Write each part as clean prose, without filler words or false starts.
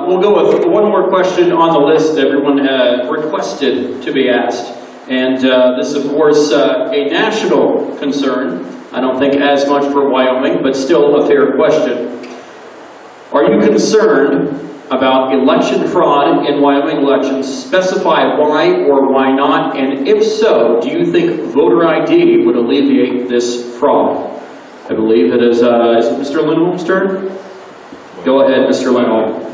We'll go with one more question on the list that everyone requested to be asked. And this is, of course, a national concern. I don't think as much for Wyoming, but still a fair question. Are you concerned about election fraud in Wyoming elections? Specify why or why not, and if so, do you think voter ID would alleviate this fraud? I believe it is it Mr. Lindholm's turn? Go ahead, Mr. Lindholm.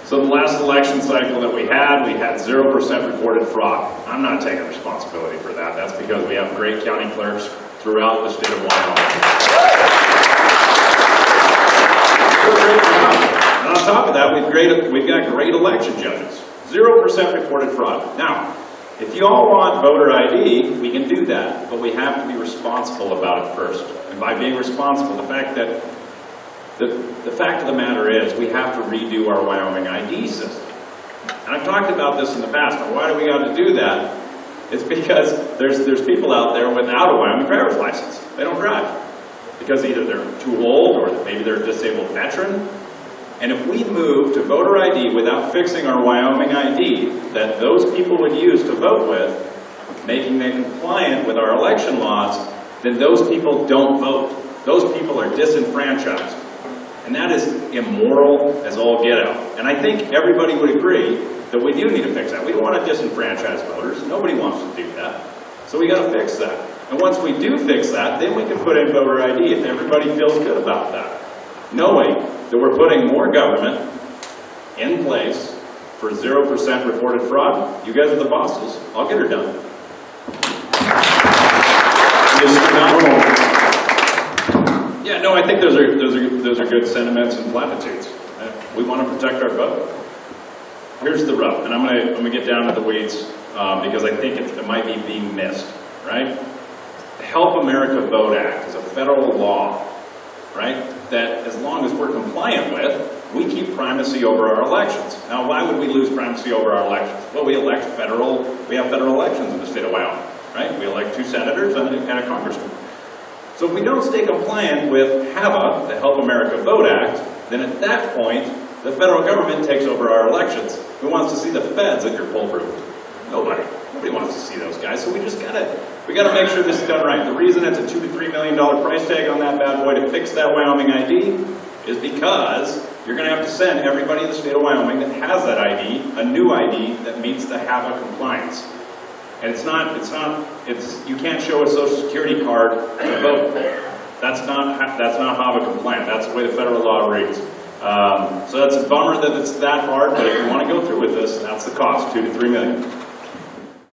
So the last election cycle that we had 0% reported fraud. I'm not taking responsibility for that. That's because we have great county clerks throughout the state of Wyoming. And on top of that, we've got great election judges. 0% reported fraud. Now, if you all want voter ID, we can do that, but we have to be responsible about it first. And by being responsible, the fact of the matter is we have to redo our Wyoming ID system. And I've talked about this in the past. And why do we got to do that? It's because there's people out there without a Wyoming driver's license. They don't drive because either they're too old or maybe they're a disabled veteran. And if we move to voter ID without fixing our Wyoming ID that those people would use to vote with, making them compliant with our election laws, then those people don't vote. Those people are disenfranchised. And that is immoral as all get out. And I think everybody would agree that we do need to fix that. We don't want to disenfranchise voters. Nobody wants to do that. So we got to fix that. And once we do fix that, then we can put in voter ID if everybody feels good about that. Knowing that we're putting more government in place for 0% reported fraud. You guys are the bosses. I'll get her done. Yeah, no, I think those are good sentiments and platitudes. We want to protect our vote. Here's the rub, and I'm gonna get down to the weeds because I think it might be being missed. Right? The Help America Vote Act is a federal law, right? That as long as we're compliant with, we keep primacy over our elections. Now, why would we lose primacy over our elections? Well, we have federal elections in the state of Wyoming, right? We elect 2 senators and a congressman. So if we don't stay compliant with HAVA, the Help America Vote Act, then at that point, the federal government takes over our elections. Who wants to see the feds at your poll booth? Nobody. Nobody wants to see those guys. So we gotta make sure this is done right. The reason it's a $2 to $3 million price tag on that bad boy to fix that Wyoming ID is because you're gonna have to send everybody in the state of Wyoming that has that ID a new ID that meets the HAVA compliance. And you can't show a social security card to vote. That's not HAVA compliant. That's the way the federal law reads. So that's a bummer that it's that hard, but if you want to go through with this, that's the cost, $2 to $3 million.